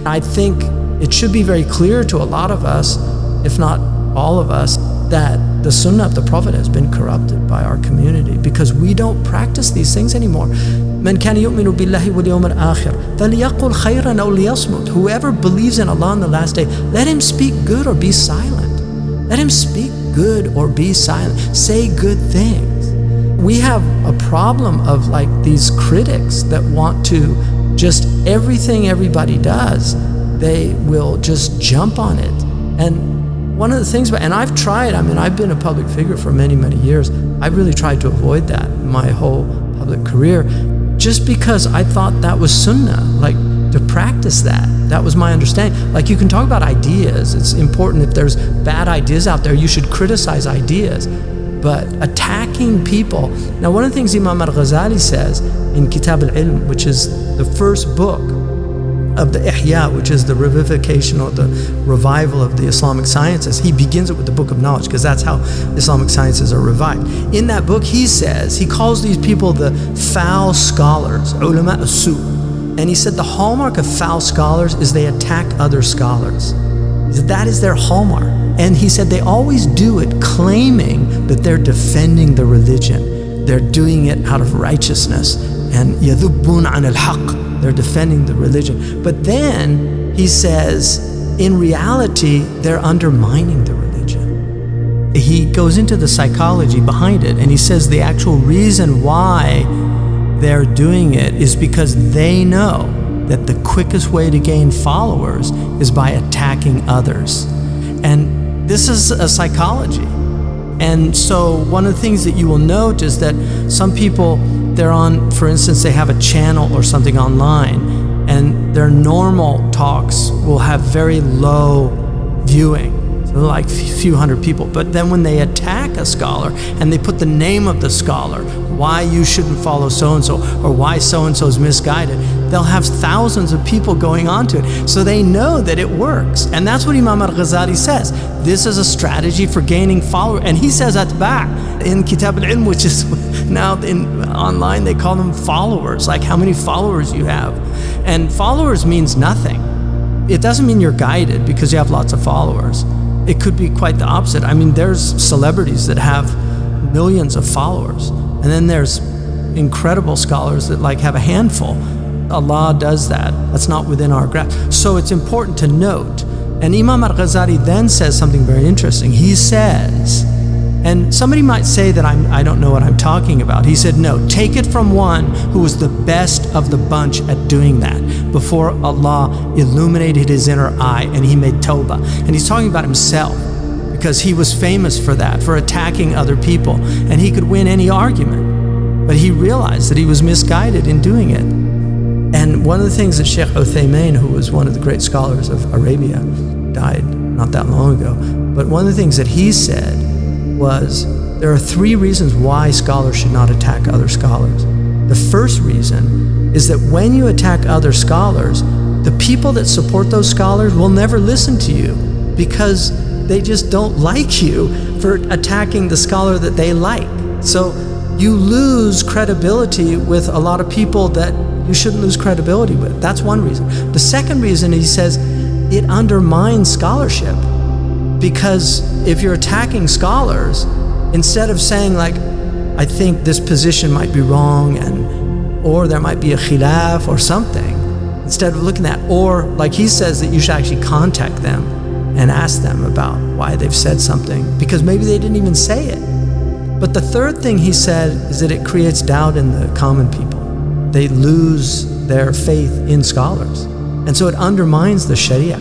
I think it should be very clear to a lot of us, if not all of us, that the Sunnah of the Prophet has been corrupted by our community because we don't practice these things anymore. من كان يؤمن بالله واليوم الآخر فليقل خيرا أو ليصمت. Whoever believes in Allah on the last day, let him speak good or be silent. Let him speak good or be silent. Say good things. We have a problem of like these critics that want to just everything everybody does, they will just jump on it. And one of the things, and I've tried, I mean, I've been a public figure for many, many years. I've really tried to avoid that my whole public career, just because I thought that was sunnah, like to practice that. That was my understanding. Like you can talk about ideas. It's important if there's bad ideas out there, you should criticize ideas. But attacking people. Now, one of the things Imam al-Ghazali says in Kitab al-Ilm, which is the first book of the Ihya, which is the revivification or the revival of the Islamic sciences, he begins it with the book of knowledge because that's how Islamic sciences are revived. In that book, he says, he calls these people the foul scholars, ulama as-su. And he said the hallmark of foul scholars is they attack other scholars. He said that is their hallmark. And he said they always do it claiming that they're defending the religion. They're doing it out of righteousness. And yadhubbun an al-haq. They're defending the religion. But then he says, in reality, they're undermining the religion. He goes into the psychology behind it, and he says the actual reason why they're doing it is because they know that the quickest way to gain followers is by attacking others. And this is a psychology. And so one of the things that you will note is that some people, they're on, for instance, they have a channel or something online, and their normal talks will have very low viewing, so like a few hundred people. But then when they attack a scholar and they put the name of the scholar, why you shouldn't follow so-and-so, or why so-and-so is misguided, they'll have thousands of people going onto it. So they know that it works. And that's what Imam al-Ghazali says. This is a strategy for gaining followers. And he says atba' in Kitab al-Ilm, which is now online they call them followers, like how many followers you have. And followers means nothing. It doesn't mean you're guided because you have lots of followers. It could be quite the opposite. I mean, there's celebrities that have millions of followers. And then there's incredible scholars that like have a handful. Allah does that. That's not within our grasp. So it's important to note. And Imam al-Ghazali then says something very interesting. He says, and somebody might say that I don't know what I'm talking about. He said, no, take it from one who was the best of the bunch at doing that before Allah illuminated his inner eye and he made tawbah. And he's talking about himself, because he was famous for that, for attacking other people, and he could win any argument. But he realized that he was misguided in doing it. And one of the things that Sheikh Hosein, who was one of the great scholars of Arabia, died not that long ago, but one of the things that he said was, there are three reasons why scholars should not attack other scholars. The first reason is that when you attack other scholars, the people that support those scholars will never listen to you because they just don't like you for attacking the scholar that they like. So you lose credibility with a lot of people that you shouldn't lose credibility with. That's one reason. The second reason, he says, it undermines scholarship, because if you're attacking scholars, instead of saying like, I think this position might be wrong, or there might be a khilaf or something, instead of looking at, or like he says that you should actually contact them and ask them about why they've said something, because maybe they didn't even say it. But the third thing he said is that it creates doubt in the common people. They lose their faith in scholars. And so it undermines the Sharia.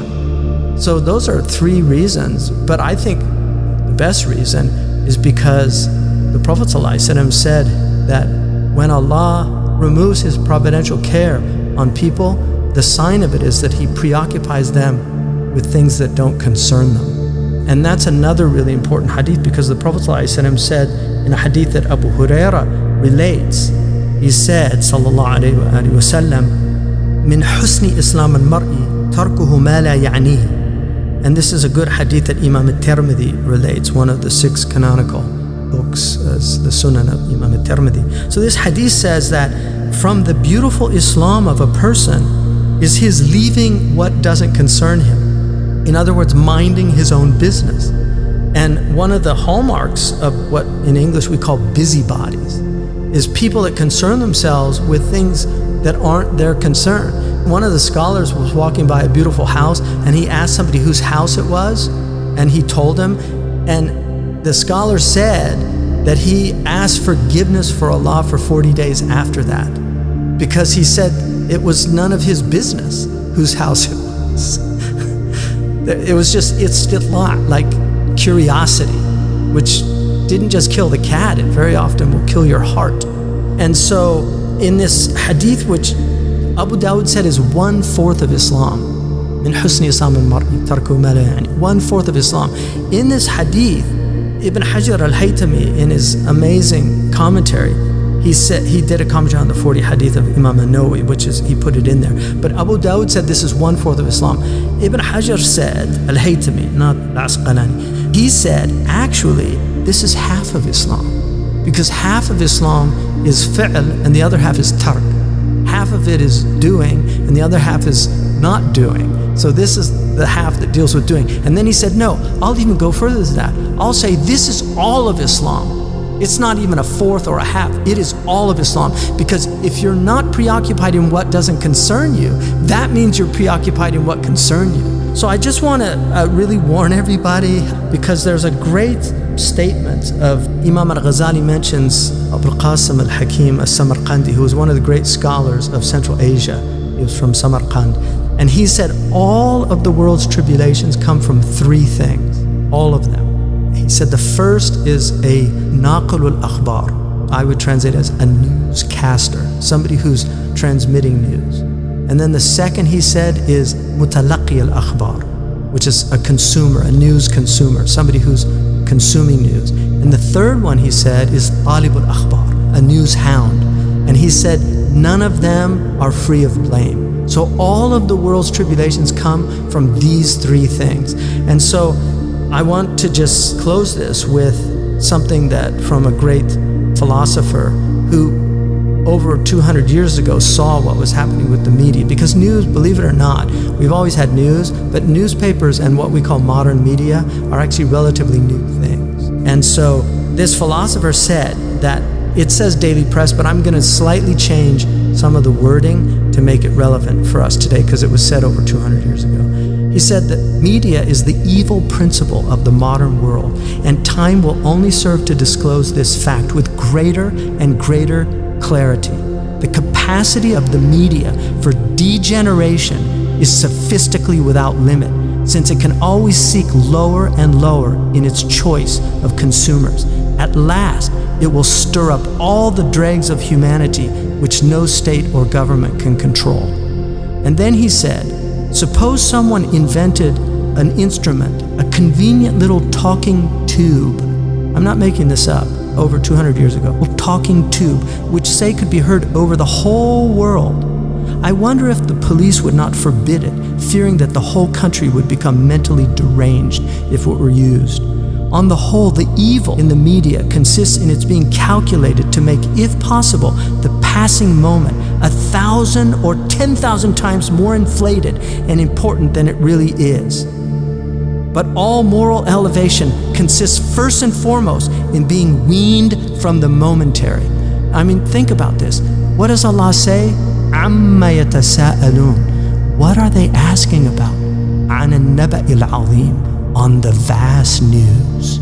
So those are three reasons. But I think the best reason is because the Prophet ﷺ said that when Allah removes his providential care on people, the sign of it is that he preoccupies them with things that don't concern them. And that's another really important hadith, because the Prophet ﷺ said in a hadith that Abu Hurairah relates, he said, sallallahu alayhi wa sallam, min husni islam al-mar'i tarkuhu ma la ya'nihi. And this is a good hadith that Imam al-Tirmidhi relates, one of the 6 canonical books, as the Sunan of Imam al-Tirmidhi. So this hadith says that from the beautiful Islam of a person is his leaving what doesn't concern him. In other words, minding his own business. And one of the hallmarks of what in English we call busybodies is people that concern themselves with things that aren't their concern. One of the scholars was walking by a beautiful house and he asked somebody whose house it was, and he told him, and the scholar said that he asked forgiveness for Allah for 40 days after that, because he said it was none of his business whose house it was. It was just istitla', like curiosity, which didn't just kill the cat, it very often will kill your heart. And so in this hadith, which Abu Dawud said is 1/4 of Islam, min husni Islam al-mar'i tarku ma la ya'ni, 1/4 of Islam. In this hadith, Ibn Hajar al-Haytami, in his amazing commentary, he did a commentary on the 40 hadith of Imam al-Nawawi, which is, he put it in there. But Abu Dawud said this is 1/4 of Islam. Ibn Hajar said, al-Haytami, not al-Asqalani, he said, actually, this is half of Islam. Because half of Islam is fi'l and the other half is tark. Half of it is doing and the other half is not doing. So this is the half that deals with doing. And then he said, no, I'll even go further than that. I'll say this is all of Islam. It's not even a 1/4 or a half. It is all of Islam. Because if you're not preoccupied in what doesn't concern you, that means you're preoccupied in what concerns you. So I just want to really warn everybody, because there's a great statement of Imam al-Ghazali mentions Abul Qasim al-Hakim al-Samarqandi, who was one of the great scholars of Central Asia. He was from Samarkand. And he said all of the world's tribulations come from 3 things, all of them. He said the first is a naqilul akhbar. I would translate as a newscaster, somebody who's transmitting news. And then the second, he said, is mutalaqi al-akhbar, which is a consumer, a news consumer, somebody who's consuming news. And the third one, he said, is talib al-akhbar, a news hound. And he said none of them are free of blame. So all of the world's tribulations come from these 3 things. And so I want to just close this with something that from a great philosopher who over 200 years ago saw what was happening with the media. Because news, believe it or not, we've always had news, but newspapers and what we call modern media are actually relatively new things. And so this philosopher said that it says daily press, but I'm going to slightly change some of the wording to make it relevant for us today, because it was said over 200 years ago. He said that media is the evil principle of the modern world, and time will only serve to disclose this fact with greater and greater clarity. The capacity of the media for degeneration is sophistically without limit, since it can always seek lower and lower in its choice of consumers. At last, it will stir up all the dregs of humanity which no state or government can control. And then he said, suppose someone invented an instrument, a convenient little talking tube. I'm not making this up, over 200 years ago. A talking tube, which say could be heard over the whole world. I wonder if the police would not forbid it, fearing that the whole country would become mentally deranged if it were used. On the whole, the evil in the media consists in its being calculated to make, if possible, the passing moment 1,000 or 10,000 times more inflated and important than it really is. But all moral elevation consists first and foremost in being weaned from the momentary. I mean, think about this. What does Allah say? Amma yatasa'aloon. What are they asking about? An an-naba'il azim. On the vast news,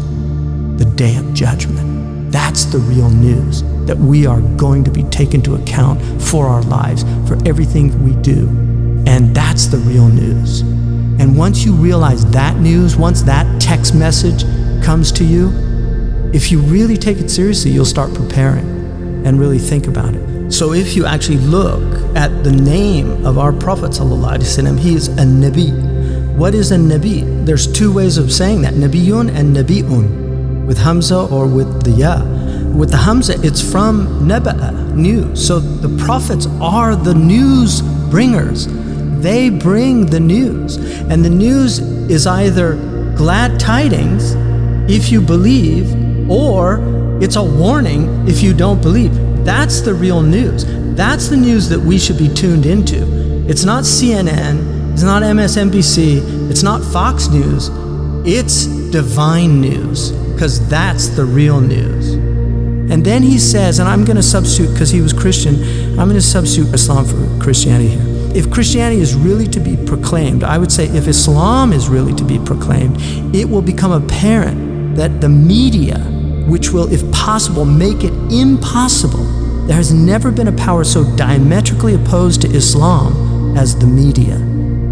the day of judgment. That's the real news, that we are going to be taken to account for our lives, for everything we do. And that's the real news. And once you realize that news, once that text message comes to you, if you really take it seriously, you'll start preparing and really think about it. So if you actually look at the name of our Prophet ﷺ, he is a Nabi. What is a Nabi? There's 2 ways of saying that, Nabiyun and Nabi'un, with Hamza or with the Ya. With the Hamza, it's from Naba'a, news. So the prophets are the news bringers. They bring the news. And the news is either glad tidings if you believe, or it's a warning if you don't believe. That's the real news. That's the news that we should be tuned into. It's not CNN, it's not MSNBC, it's not Fox News, it's divine news, because that's the real news. And then he says, and I'm going to substitute, because he was Christian, I'm going to substitute Islam for Christianity here. If Christianity is really to be proclaimed, I would say if Islam is really to be proclaimed, it will become apparent that the media, which will, if possible, make it impossible. There has never been a power so diametrically opposed to Islam as the media.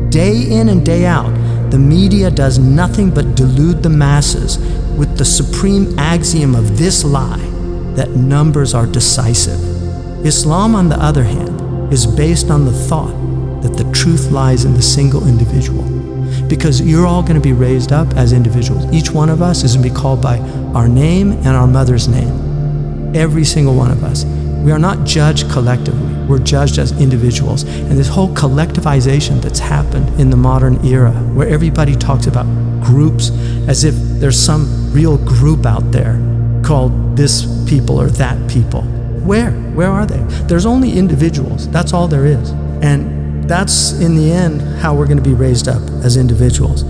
Day in and day out, the media does nothing but delude the masses with the supreme axiom of this lie, that numbers are decisive. Islam, on the other hand, is based on the thought that the truth lies in the single individual. Because you're all going to be raised up as individuals. Each one of us is going to be called by our name and our mother's name. Every single one of us. We are not judged collectively. We're judged as individuals. And this whole collectivization that's happened in the modern era, where everybody talks about groups as if there's some real group out there called this people or that people. Where are they? There's only individuals. That's all there is. And that's, in the end, how we're going to be raised up as individuals.